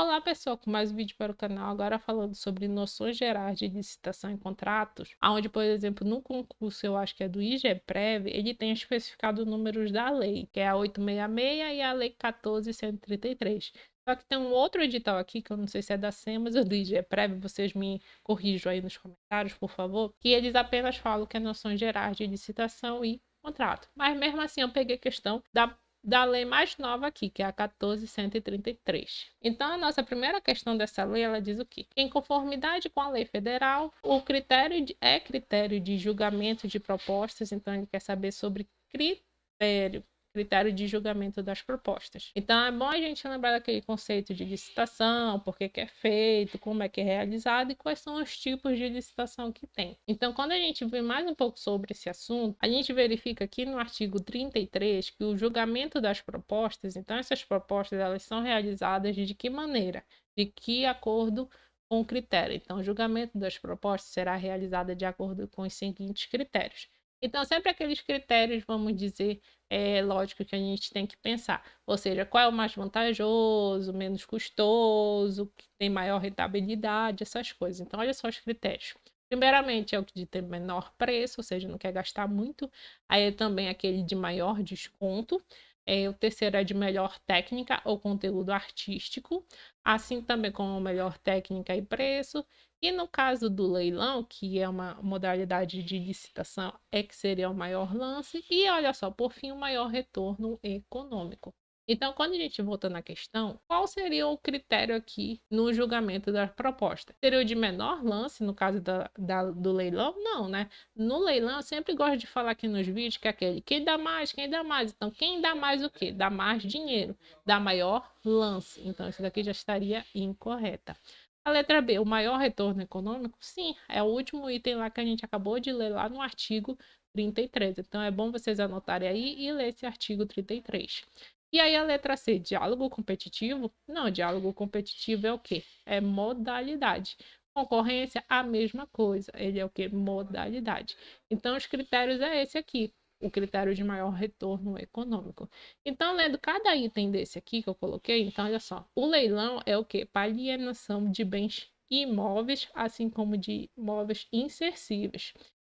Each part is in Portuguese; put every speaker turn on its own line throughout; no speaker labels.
Olá pessoal, com mais um vídeo para o canal, agora falando sobre noções gerais de licitação e contratos, onde, por exemplo, no concurso, eu acho que é do IGPREV, ele tem especificado números da lei, que é a 866 e a lei 14.133. Só que tem um outro edital aqui, que eu não sei se é da SEMAS ou do IGPREV, vocês me corrijam aí nos comentários, por favor, que eles apenas falam que é noções gerais de licitação e contrato. Mas mesmo assim eu peguei questão da lei mais nova aqui, que é a 14.133. Então, a nossa primeira questão dessa lei, ela diz o quê? Em conformidade com a lei federal, o é critério de julgamento de propostas, então ele quer saber sobre critério de julgamento das propostas. Então, é bom a gente lembrar daquele conceito de licitação, por que é feito, como é que é realizado e quais são os tipos de licitação que tem. Então, quando a gente vê mais um pouco sobre esse assunto, a gente verifica aqui no artigo 33 que o julgamento das propostas, então essas propostas, elas são realizadas de que maneira? De que acordo com o critério? Então, o julgamento das propostas será realizado de acordo com os seguintes critérios. Então, sempre aqueles critérios, vamos dizer, lógico que a gente tem que pensar. Ou seja, qual é o mais vantajoso, menos custoso, que tem maior rentabilidade, essas coisas. Então, olha só os critérios. Primeiramente, é o de ter menor preço, ou seja, não quer gastar muito. Aí é também aquele de maior desconto. O terceiro é de melhor técnica ou conteúdo artístico, assim também como melhor técnica e preço. E no caso do leilão, que é uma modalidade de licitação, é que seria o maior lance. E olha só, por fim, o maior retorno econômico. Então, quando a gente volta na questão, qual seria o critério aqui no julgamento da proposta? Seria o de menor lance, no caso do leilão? Não, né? No leilão, eu sempre gosto de falar aqui nos vídeos que é aquele quem dá mais, quem dá mais. Então, quem dá mais o quê? Dá mais dinheiro, dá maior lance. Então, isso daqui já estaria incorreta. A letra B, o maior retorno econômico? Sim, é o último item lá que a gente acabou de ler lá no artigo 33. Então, é bom vocês anotarem aí e ler esse artigo 33. E aí a letra C, diálogo competitivo? Não, diálogo competitivo é o quê? É modalidade. Concorrência, a mesma coisa. Ele é o quê? Modalidade. Então, os critérios é esse aqui. O critério de maior retorno econômico. Então, lendo cada item desse aqui que eu coloquei, então, olha só. O leilão é o quê? Para alienação de bens imóveis, assim como de imóveis insercíveis,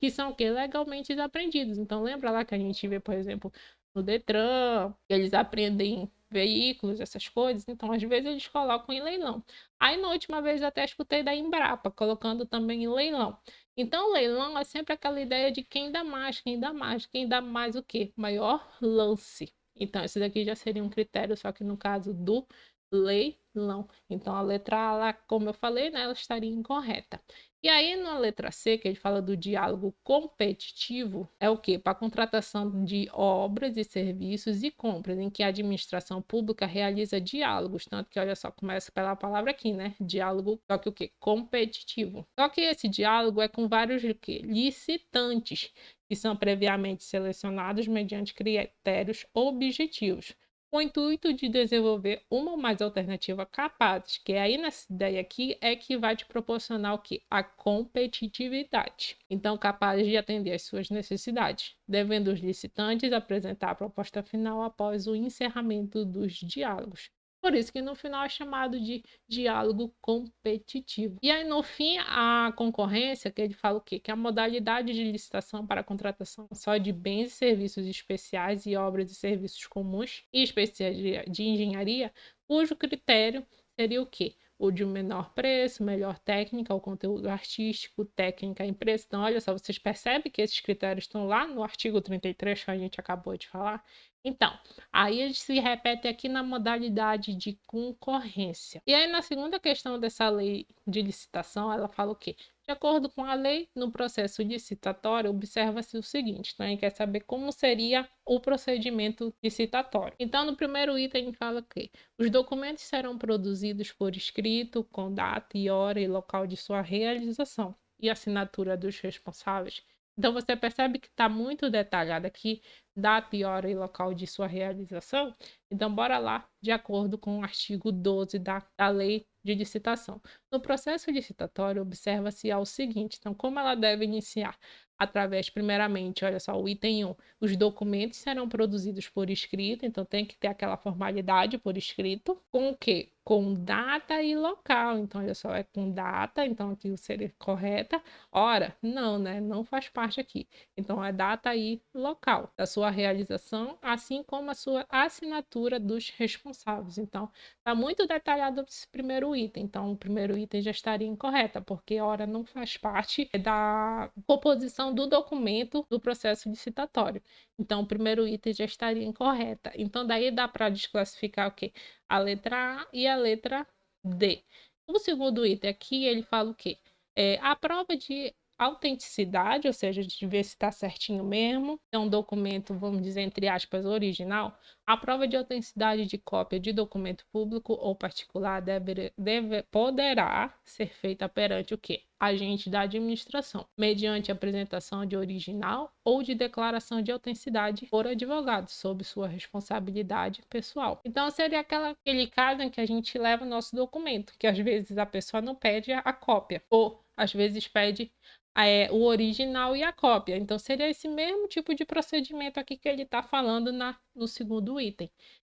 que são o quê? Legalmente apreendidos. Então, lembra lá que a gente vê, por exemplo, no Detran, eles apreendem veículos, essas coisas, então às vezes eles colocam em leilão. Aí na última vez eu até escutei da Embrapa, colocando também em leilão. Então, o leilão é sempre aquela ideia de quem dá mais, quem dá mais, quem dá mais o quê? Maior lance. Então, esse daqui já seria um critério, só que no caso do leilão. Então, a letra A, lá, como eu falei, né, ela estaria incorreta. E aí, na letra C, que ele fala do diálogo competitivo, é o quê? Para a contratação de obras e serviços e compras, em que a administração pública realiza diálogos. Tanto que, olha só, começa pela palavra aqui, né? Diálogo, só que o quê? Competitivo. Só que esse diálogo é com vários o quê? Licitantes, que são previamente selecionados mediante critérios objetivos, com o intuito de desenvolver uma ou mais alternativa capazes, que aí nessa ideia aqui é que vai te proporcionar o que? A competitividade. Então, capazes de atender às suas necessidades, devendo os licitantes apresentar a proposta final após o encerramento dos diálogos. Por isso que no final é chamado de diálogo competitivo. E aí, no fim, a concorrência, que ele fala o quê? Que é a modalidade de licitação para a contratação só de bens e serviços especiais e obras e serviços comuns e especiais de engenharia, cujo critério seria o quê? O de menor preço, melhor técnica, o conteúdo artístico, técnica e preço. Então, olha só, vocês percebem que esses critérios estão lá no artigo 33 que a gente acabou de falar? Então, aí eles se repetem aqui na modalidade de concorrência. E aí, na segunda questão dessa lei de licitação, ela fala o quê? De acordo com a lei, no processo licitatório, observa-se o seguinte, então a gente quer saber como seria o procedimento licitatório. Então, no primeiro item, a gente fala que os documentos serão produzidos por escrito, com data e hora e local de sua realização e assinatura dos responsáveis. Então, você percebe que está muito detalhado aqui, data e hora e local de sua realização. Então, bora lá, de acordo com o artigo 12 da Lei de Licitação. No processo licitatório, observa-se ao seguinte, então, como ela deve iniciar? Através, primeiramente, olha só, o item 1, os documentos serão produzidos por escrito, então tem que ter aquela formalidade por escrito, com o quê? com data e local. Então, olha só, é com data, então aqui seria correta. Hora, não, né? Não faz parte aqui. Então, é data e local da sua realização, assim como a sua assinatura dos responsáveis. Então, está muito detalhado esse primeiro item. Então, o primeiro item já estaria incorreta, porque hora não faz parte da composição do documento do processo licitatório. Então, o primeiro item já estaria incorreta. Então, daí dá para desclassificar o quê? A letra A e a letra D. O segundo item aqui, ele fala o quê? A prova de autenticidade, ou seja, de ver se está certinho mesmo, é um documento, vamos dizer, entre aspas, original. A prova de autenticidade de cópia de documento público ou particular poderá ser feita perante o quê? Agente da administração, mediante apresentação de original ou de declaração de autenticidade por advogado, sob sua responsabilidade pessoal. Então, seria aquele caso em que a gente leva o nosso documento, que às vezes a pessoa não pede a cópia, ou às vezes pede o original e a cópia. Então, seria esse mesmo tipo de procedimento aqui que ele está falando no segundo item.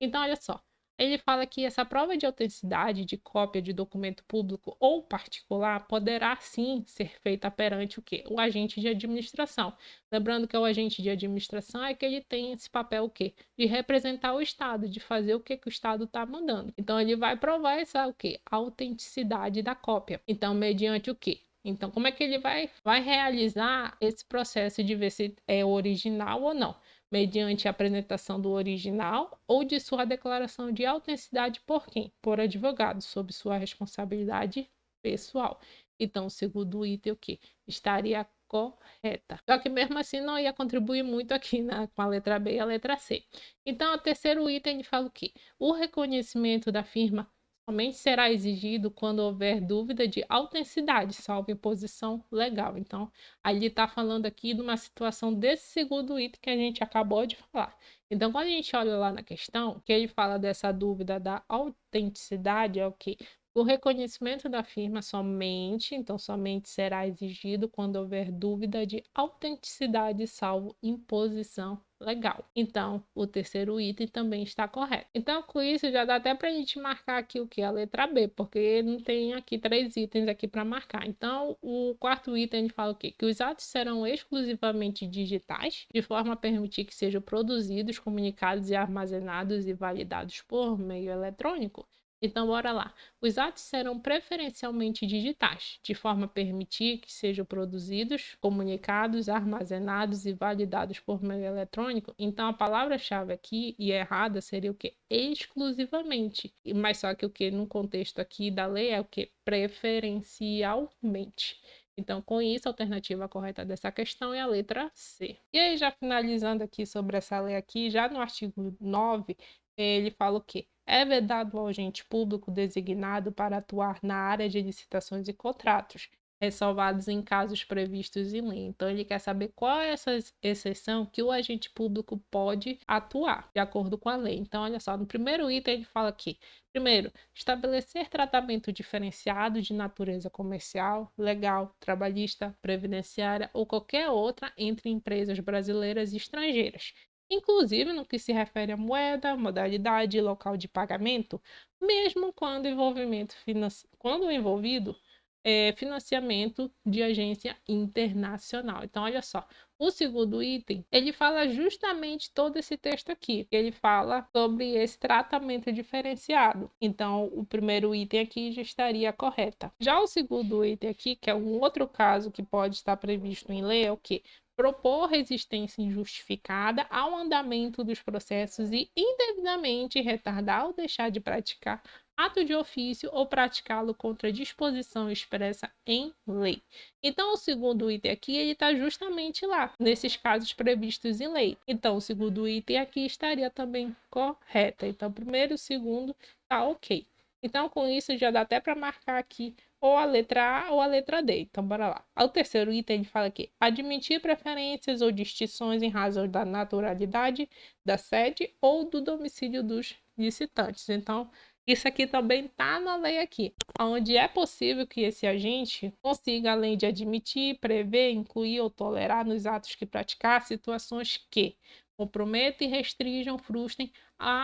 Então, olha só. Ele fala que essa prova de autenticidade de cópia de documento público ou particular poderá sim ser feita perante o quê? O agente de administração. Lembrando que o agente de administração é que ele tem esse papel o quê? De representar o Estado, de fazer o que o Estado está mandando. Então ele vai provar essa o quê? A autenticidade da cópia. Então, mediante o quê? Então, como é que ele vai realizar esse processo de ver se é original ou não? Mediante a apresentação do original ou de sua declaração de autenticidade por quem? Por advogado, sob sua responsabilidade pessoal. Então, o segundo item, o que? Estaria correta. Só que mesmo assim não ia contribuir muito aqui com a letra B e a letra C. Então, o terceiro item ele fala o quê? O reconhecimento da firma somente será exigido quando houver dúvida de autenticidade, salvo imposição legal. Então, ali está falando aqui de uma situação desse segundo item que a gente acabou de falar. Então, quando a gente olha lá na questão, que ele fala dessa dúvida da autenticidade, é o quê? O reconhecimento da firma somente, então somente será exigido quando houver dúvida de autenticidade, salvo imposição legal. Então, o terceiro item também está correto. Então, com isso, já dá até para a gente marcar aqui o que? A letra B, porque não tem aqui 3 itens aqui para marcar. Então, o quarto item ele fala o quê? Que os atos serão exclusivamente digitais, de forma a permitir que sejam produzidos, comunicados e armazenados e validados por meio eletrônico. Então, bora lá. Os atos serão preferencialmente digitais, de forma a permitir que sejam produzidos, comunicados, armazenados e validados por meio eletrônico. Então, a palavra-chave aqui e errada seria o quê? Exclusivamente. Mas só que o que no contexto aqui da lei é o quê? Preferencialmente. Então, com isso, a alternativa correta dessa questão é a letra C. E aí, já finalizando aqui sobre essa lei aqui, já no artigo 9, ele fala o quê? É vedado ao agente público designado para atuar na área de licitações e contratos, ressalvados em casos previstos em lei. Então, ele quer saber qual é essa exceção que o agente público pode atuar, de acordo com a lei. Então, olha só, no primeiro item ele fala aqui, primeiro, estabelecer tratamento diferenciado de natureza comercial, legal, trabalhista, previdenciária ou qualquer outra entre empresas brasileiras e estrangeiras, inclusive no que se refere à moeda, modalidade e local de pagamento, mesmo quando o envolvido é financiamento de agência internacional. Então, olha só, o segundo item, ele fala justamente todo esse texto aqui. Ele fala sobre esse tratamento diferenciado. Então, o primeiro item aqui já estaria correta. Já o segundo item aqui, que é um outro caso que pode estar previsto em lei, é o quê? Propor resistência injustificada ao andamento dos processos e indevidamente retardar ou deixar de praticar ato de ofício ou praticá-lo contra disposição expressa em lei. Então, o segundo item aqui, ele está justamente lá, nesses casos previstos em lei. Então, o segundo item aqui estaria também correto. Então, primeiro e o segundo tá ok. Então, com isso, já dá até para marcar aqui ou a letra A ou a letra D. Então, bora lá. O terceiro item, ele fala aqui, admitir preferências ou distinções em razão da naturalidade, da sede ou do domicílio dos licitantes. Então, isso aqui também está na lei aqui, onde é possível que esse agente consiga, além de admitir, prever, incluir ou tolerar nos atos que praticar, situações que comprometam e restringam, frustrem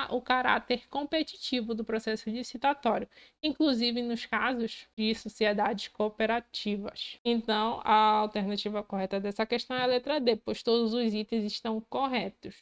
o caráter competitivo do processo licitatório, inclusive nos casos de sociedades cooperativas. Então, a alternativa correta dessa questão é a letra D, pois todos os itens estão corretos.